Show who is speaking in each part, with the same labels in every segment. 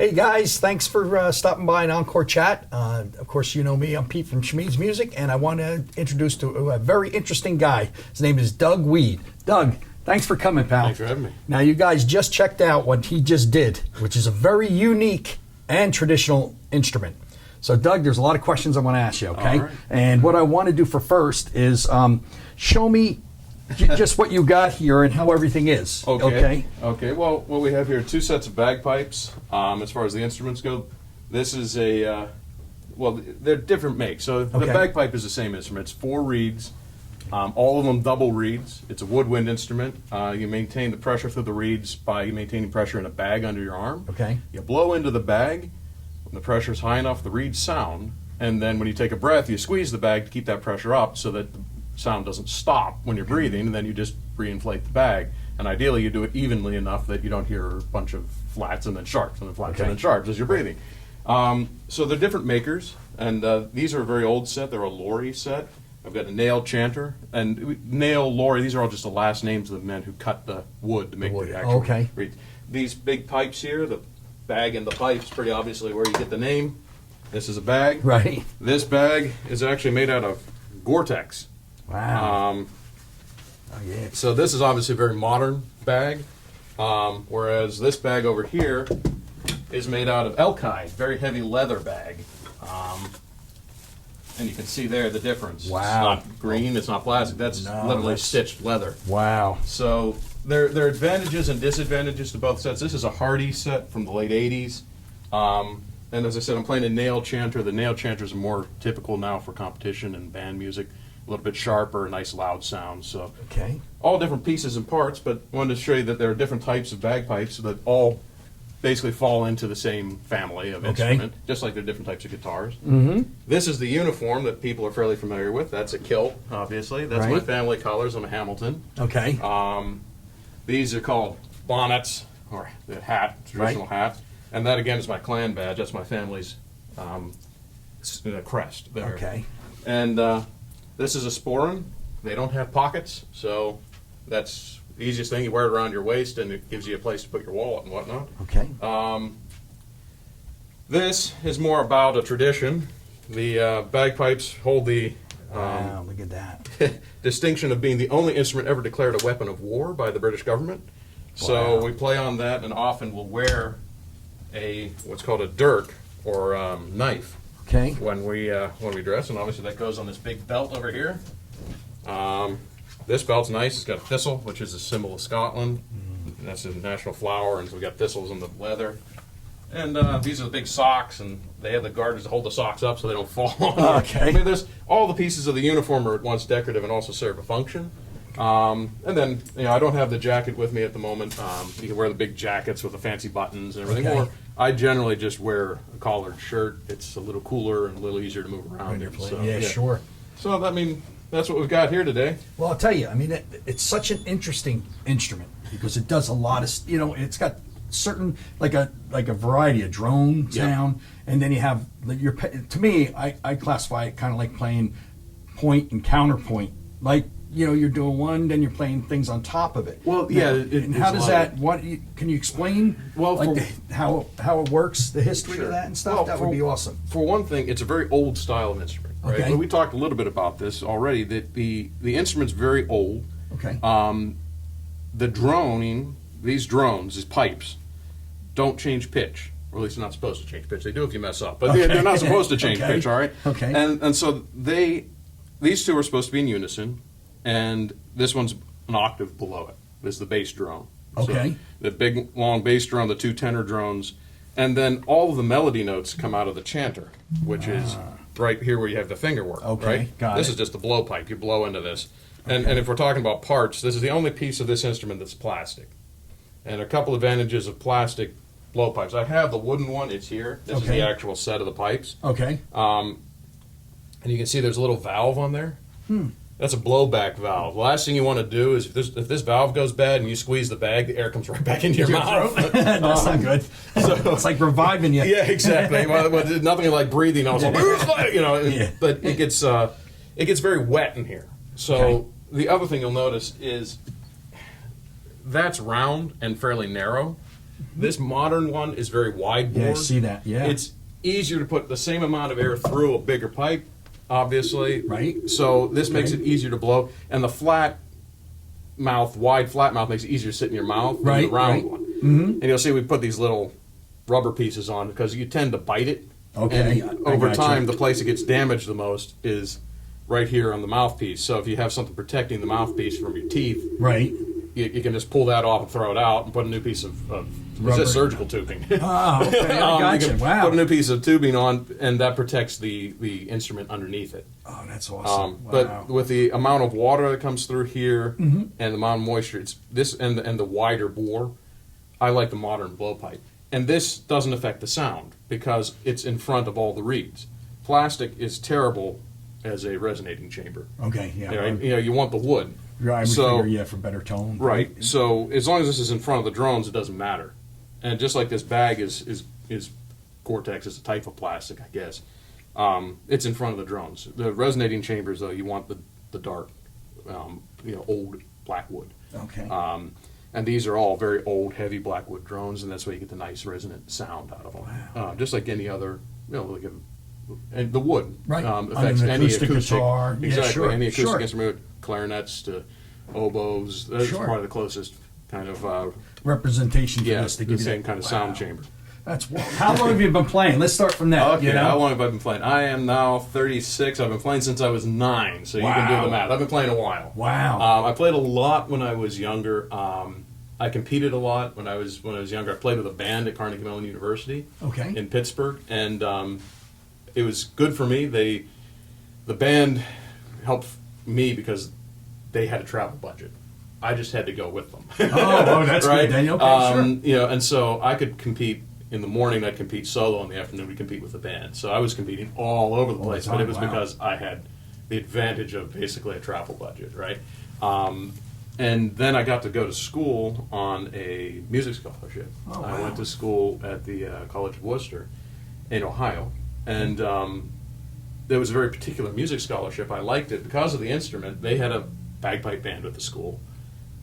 Speaker 1: Hey guys, thanks for stopping by an Encore chat. Of course, you know me, I'm Pete from Schmeed's Music, and I want to introduce to a very interesting guy. His name is Doug Weed. Doug, thanks for coming, pal.
Speaker 2: Thanks for having me.
Speaker 1: Now, you guys just checked out what he just did, which is a very unique and traditional instrument. So, Doug, there's a lot of questions I want to ask you, okay?
Speaker 2: All right.
Speaker 1: And what I want to do for first is show me just what you got here and how everything is.
Speaker 2: Okay. Well, what we have here are two sets of bagpipes. As far as the instruments go, this is well, they're different makes. So the bagpipe is the same instrument. It's 4 reeds, all of them double reeds. It's a woodwind instrument. You maintain the pressure through the reeds by maintaining pressure in a bag under your arm.
Speaker 1: Okay.
Speaker 2: You blow into the bag. When the pressure is high enough, the reeds sound. And then when you take a breath, you squeeze the bag to keep that pressure up so that the sound doesn't stop when you're breathing, and then you just reinflate the bag. And ideally, you do it evenly enough that you don't hear a bunch of flats and then sharps and then flats and then sharps as you're breathing. So they're different makers, and these are a very old set. They're a lorry set. I've got a nail chanter and nail lorry. These are all just the last names of the men who cut the wood to make the actual reeds. These big pipes here, the bag and the pipes, pretty obviously where you get the name. This is a bag.
Speaker 1: Right.
Speaker 2: This bag is actually made out of Gore-Tex.
Speaker 1: Wow.
Speaker 2: So this is obviously a very modern bag, whereas this bag over here is made out of elk hide, very heavy leather bag. And you can see there the difference.
Speaker 1: Wow.
Speaker 2: It's not green, it's not plastic, that's literally stitched leather.
Speaker 1: Wow.
Speaker 2: So there are advantages and disadvantages to both sets. This is a Hardy set from the late 80s. And as I said, I'm playing a nail chanter. The nail chanters are more typical now for competition and band music. A little bit sharper, nice loud sound. So all different pieces and parts, but I wanted to show you that there are different types of bagpipes that all basically fall into the same family of instrument, just like there are different types of guitars. This is the uniform that people are fairly familiar with. That's a kilt, obviously. That's my family colors. I'm a Hamilton. These are called bonnets, or the hat, traditional hat. And that, again, is my clan badge. That's my family's crest there. And this is a sporran. They don't have pockets, so that's the easiest thing. You wear it around your waist, and it gives you a place to put your wallet and whatnot. This is more about a tradition. The bagpipes hold the
Speaker 1: look at that.
Speaker 2: distinction of being the only instrument ever declared a weapon of war by the British government. So we play on that, and often we'll wear what's called a dirk or knife. When we dress, and obviously that goes on this big belt over here. This belt's nice. It's got a thistle, which is a symbol of Scotland. And that's a national flower, and so we got thistles in the leather. And these are the big socks, and they have the garters to hold the socks up so they don't fall on you. I mean, there's all the pieces of the uniform are at once decorative and also serve a function. And then, I don't have the jacket with me at the moment. You can wear the big jackets with the fancy buttons and everything. Or I generally just wear a collared shirt. It's a little cooler and a little easier to move around.
Speaker 1: Sure.
Speaker 2: So, I mean, that's what we've got here today.
Speaker 1: Well, I'll tell you, I mean, it's such an interesting instrument because it does a lot of, it's got certain, like a variety of drone sound, and then you have, to me, I classify it kind of like playing point and counterpoint. Like, you're doing one, then you're playing things on top of it.
Speaker 2: Well,
Speaker 1: and how does that? Can you explain? Well, how it works, the history of that and stuff. That would be awesome.
Speaker 2: For one thing, it's a very old style of instrument. Right? But we talked a little bit about this already. That the instrument's very old. The droning, these drones, these pipes, don't change pitch. Or at least they're not supposed to change pitch. They do if you mess up, but they're not supposed to change pitch. All right. And so these two are supposed to be in unison. And this one's an octave below it. This is the bass drone. So the big, long bass drone, the 2 tenor drones, and then all of the melody notes come out of the chanter, which is right here where you have the finger work. This is just the blowpipe. You blow into this. And if we're talking about parts, this is the only piece of this instrument that's plastic. And a couple advantages of plastic blowpipes. I have the wooden one. It's here. This is the actual set of the pipes. And you can see there's a little valve on there. That's a blowback valve. The last thing you want to do is if this valve goes bad and you squeeze the bag, the air comes right back into your mouth.
Speaker 1: That's not good. So it's like reviving you.
Speaker 2: Yeah, exactly. Well, nothing like breathing. Also, but it gets very wet in here. So the other thing you'll notice is that's round and fairly narrow. This modern one is very wide bore.
Speaker 1: Yeah, I see that. Yeah,
Speaker 2: it's easier to put the same amount of air through a bigger pipe, obviously.
Speaker 1: Right.
Speaker 2: So this makes it easier to blow, and the wide flat mouth makes it easier to sit in your mouth than the round one. Mm-hmm. And you'll see we put these little rubber pieces on because you tend to bite it.
Speaker 1: Okay.
Speaker 2: And over time, the place that gets damaged the most is right here on the mouthpiece. So if you have something protecting the mouthpiece from your teeth,
Speaker 1: right,
Speaker 2: you can just pull that off and throw it out and put a new piece of surgical tubing.
Speaker 1: Oh, okay. I gotcha. Wow.
Speaker 2: Put a new piece of tubing on, and that protects the instrument underneath it.
Speaker 1: Oh, that's awesome. Wow.
Speaker 2: But with the amount of water that comes through here and the amount of moisture, it's this and the wider bore. I like the modern blowpipe. And this doesn't affect the sound because it's in front of all the reeds. Plastic is terrible as a resonating chamber.
Speaker 1: Okay, yeah.
Speaker 2: You want the wood.
Speaker 1: Right, figure, for better tone.
Speaker 2: Right. So as long as this is in front of the drones, it doesn't matter. And just like this bag is Gore-Tex, is a type of plastic, I guess. It's in front of the drones. The resonating chambers, though, you want the dark, old black wood.
Speaker 1: Okay.
Speaker 2: And these are all very old, heavy blackwood drones, and that's why you get the nice resonant sound out of them.
Speaker 1: Wow.
Speaker 2: Just like any other, and the wood
Speaker 1: affects
Speaker 2: any acoustic
Speaker 1: guitar.
Speaker 2: Exactly, any acoustic instrument, clarinets to oboes. That's probably the closest kind of
Speaker 1: representation for this to give
Speaker 2: the
Speaker 1: you
Speaker 2: same kind of sound chamber.
Speaker 1: How long have you been playing? Let's start from that.
Speaker 2: Okay, how long have I been playing? I am now 36. I've been playing since I was 9, so you can do the math. I've been playing a while.
Speaker 1: Wow.
Speaker 2: I played a lot when I was younger. I competed a lot when I was younger. I played with a band at Carnegie Mellon University in Pittsburgh, and it was good for me. The band helped me because they had a travel budget. I just had to go with them.
Speaker 1: Oh, that's
Speaker 2: right?
Speaker 1: good, Daniel. Okay, sure.
Speaker 2: And so I could compete. In the morning, I'd compete solo. In the afternoon, we'd compete with the band. So I was competing all over the place, but it was because I had the advantage of basically a travel budget, right? And then I got to go to school on a music scholarship.
Speaker 1: Oh, wow.
Speaker 2: I went to school at the College of Worcester in Ohio, and there was a very particular music scholarship. I liked it because of the instrument. They had a bagpipe band at the school,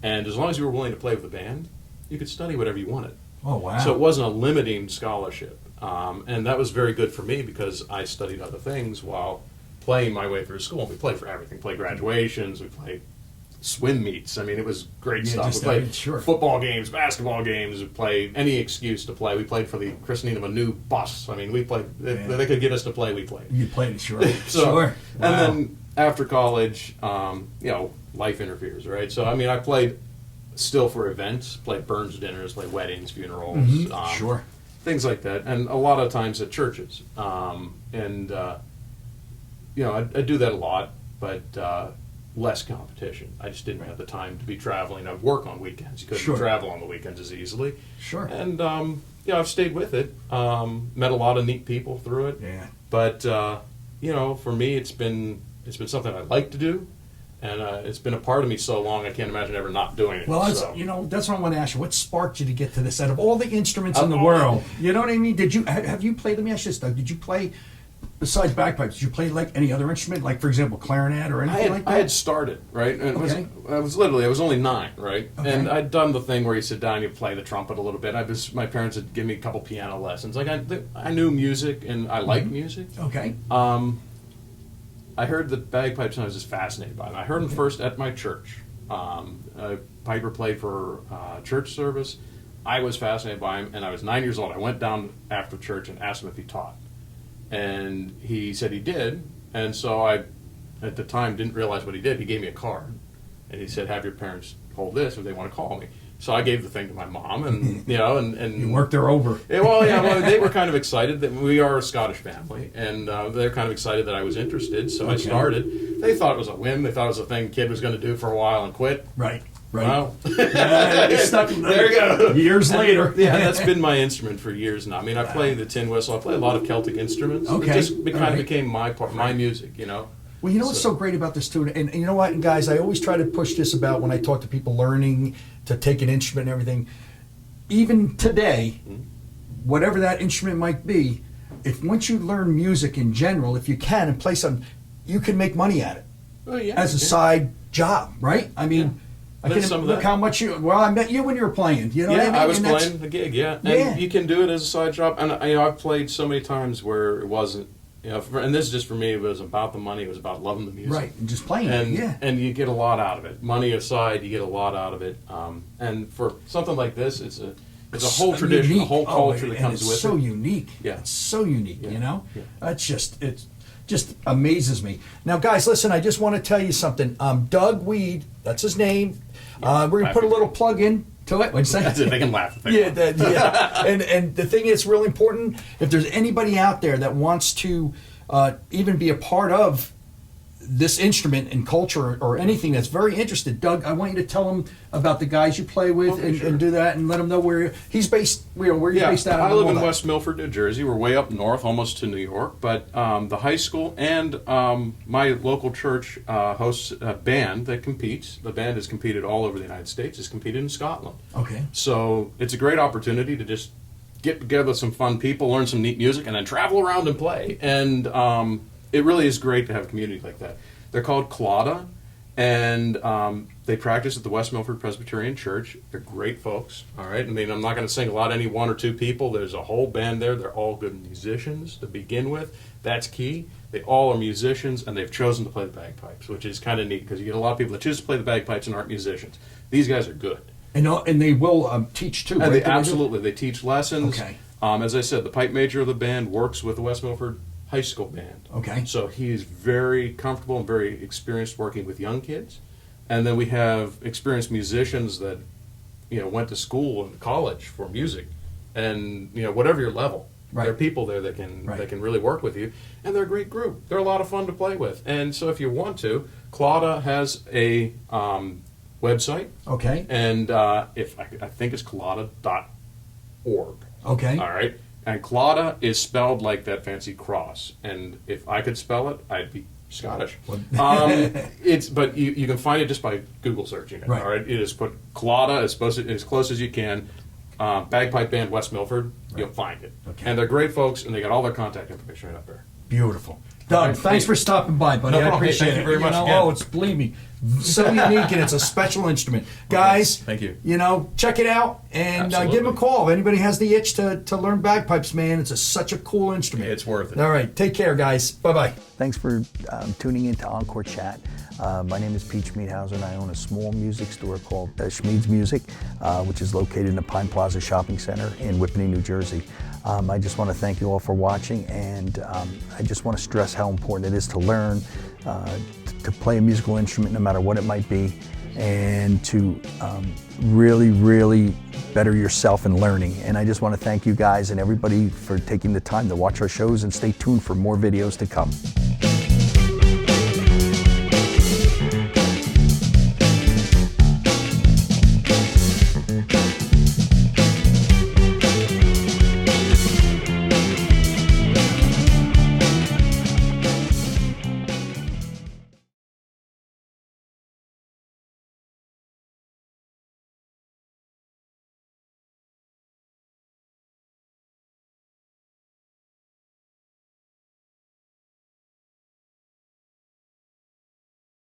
Speaker 2: and as long as you were willing to play with the band, you could study whatever you wanted.
Speaker 1: Oh, wow.
Speaker 2: So it wasn't a limiting scholarship. And that was very good for me because I studied other things while playing my way through school. We played for everything. We played graduations. We played swim meets. I mean, it was great stuff. We played football games, basketball games. We played any excuse to play. We played for the christening of a new bus. I mean, we played. If they could get us to play, we played.
Speaker 1: You played it, sure.
Speaker 2: Sure.
Speaker 1: Wow.
Speaker 2: And then after college, life interferes, right? So, I mean, I played still for events, played Burns dinners, played weddings, funerals, things like that, and a lot of times at churches. I do that a lot, but less competition. I just didn't have the time to be traveling. I'd work on weekends. You couldn't travel on the weekends as easily.
Speaker 1: Sure.
Speaker 2: And I've stayed with it. Met a lot of neat people through it.
Speaker 1: Yeah.
Speaker 2: But for me, it's been something I like to do. And it's been a part of me so long, I can't imagine ever not doing it.
Speaker 1: Well, that's what I want to ask you. What sparked you to get to this? Out of all the instruments in the world, you know what I mean? Have you played? Let me ask you this, Doug. Did you play, besides bagpipes, did you play like any other instrument, like for example, clarinet or anything like that?
Speaker 2: I had started, right? And I was only 9, right? Okay. And I'd done the thing where you sit down, you play the trumpet a little bit. My parents had given me a couple piano lessons. Like I knew music and I liked music.
Speaker 1: Okay.
Speaker 2: I heard the bagpipes and I was just fascinated by them. I heard them first at my church. A piper played for church service. I was fascinated by him, and I was 9 years old. I went down after church and asked him if he taught. And he said he did, and so I, at the time, didn't realize what he did. He gave me a card, and he said, have your parents hold this if they want to call me. So I gave the thing to my mom, and and
Speaker 1: you worked her over.
Speaker 2: They were kind of excited that we are a Scottish family, and they're kind of excied that I was interested. So I started. They thought it was a whim. They thought it was a thing kid was going to do for a while and quit.
Speaker 1: Right.
Speaker 2: Well,
Speaker 1: stuck.
Speaker 2: There you go.
Speaker 1: Years later.
Speaker 2: Yeah, that's been my instrument for years now. I mean, I play the tin whistle. I play a lot of Celtic instruments.
Speaker 1: Okay.
Speaker 2: It just became my part, my music.
Speaker 1: Well, what's so great about this too, and you know what, and guys, I always try to push this about when I talk to people learning to take an instrument and everything. Even today, whatever that instrument might be, if once you learn music in general, if you can and play something, you can make money at it as a side job, right? I mean, I can look how much you. Well, I met you when you were playing. You know what I mean?
Speaker 2: I was playing the gig. Yeah, and you can do it as a side job. And I've played so many times where it wasn't. And this is just for me. It was about the money. It was about loving the music.
Speaker 1: Right, and just playing
Speaker 2: and you get a lot out of it. Money aside, you get a lot out of it. And for something like this, it's a whole tradition,
Speaker 1: unique.
Speaker 2: a whole culture that comes with it.
Speaker 1: It's so unique.
Speaker 2: Yeah.
Speaker 1: It's so unique,
Speaker 2: yeah.
Speaker 1: you know?
Speaker 2: Yeah.
Speaker 1: It just amazes me. Now, guys, listen, I just want to tell you something. Doug Weed, that's his name. We're going to put a little plug in to it. What'd you say?
Speaker 2: That's it. They can laugh.
Speaker 1: Yeah. And the thing is really important, if there's anybody out there that wants to even be a part of this instrument and culture or anything that's very interested, Doug, I want you to tell them about the guys you play with and do that, and let them know where he's based. Where you're based out of.
Speaker 2: I live in West Milford, New Jersey. We're way up north, almost to New York. But the high school and my local church hosts a band that competes. The band has competed all over the United States. It's competed in Scotland.
Speaker 1: Okay.
Speaker 2: So it's a great opportunity to just get together with some fun people, learn some neat music, and then travel around and play. And it really is great to have a community like that. They're called Claddagh, and they practice at the West Milford Presbyterian Church. They're great folks, all right? I mean, I'm not going to single out any one or two people. There's a whole band there. They're all good musicians to begin with. That's key. They all are musicians, and they've chosen to play the bagpipes, which is kind of neat because you get a lot of people that choose to play the bagpipes and aren't musicians. These guys are good.
Speaker 1: And they will teach too, right?
Speaker 2: Absolutely. They teach lessons.
Speaker 1: Okay.
Speaker 2: As I said, the pipe major of the band works with the West Milford High School band.
Speaker 1: Okay.
Speaker 2: So he's very comfortable and very experienced working with young kids. And then we have experienced musicians that, went to school and college for music. And, whatever your level, there are people there that can really work with you. And they're a great group. They're a lot of fun to play with. And so if you want to, Claddagh has a website.
Speaker 1: Okay.
Speaker 2: And if I think it's claddagh.org.
Speaker 1: Okay.
Speaker 2: All right. And Claddagh is spelled like that fancy cross. And if I could spell it, I'd be Scottish. But you can find it just by Google searching it.
Speaker 1: Right.
Speaker 2: All right. It is put Claddagh as close as you can. Bagpipe Band West Milford. Right. You'll find it. Okay. And they're great folks, and they got all their contact information right up there.
Speaker 1: Beautiful. Doug, thanks for stopping by, buddy. I appreciate it.
Speaker 2: Thank you very much.
Speaker 1: Oh, it's, believe me, so unique, and it's a special instrument. Guys,
Speaker 2: thank you.
Speaker 1: Check it out and give them a call. If anybody has the itch to learn bagpipes, man, it's such a cool instrument.
Speaker 2: It's worth it.
Speaker 1: All right, take care, guys. Bye-bye.
Speaker 3: Thanks for tuning in to Encore Chat. My name is Pete Schmiedhauser, and I own a small music store called Schmied's Music, which is located in the Pine Plaza Shopping Center in Whippany, New Jersey. I just want to thank you all for watching, and I just want to stress how important it is to learn, to play a musical instrument no matter what it might be, and to really, really better yourself in learning. And I just want to thank you guys and everybody for taking the time to watch our shows, and stay tuned for more videos to come.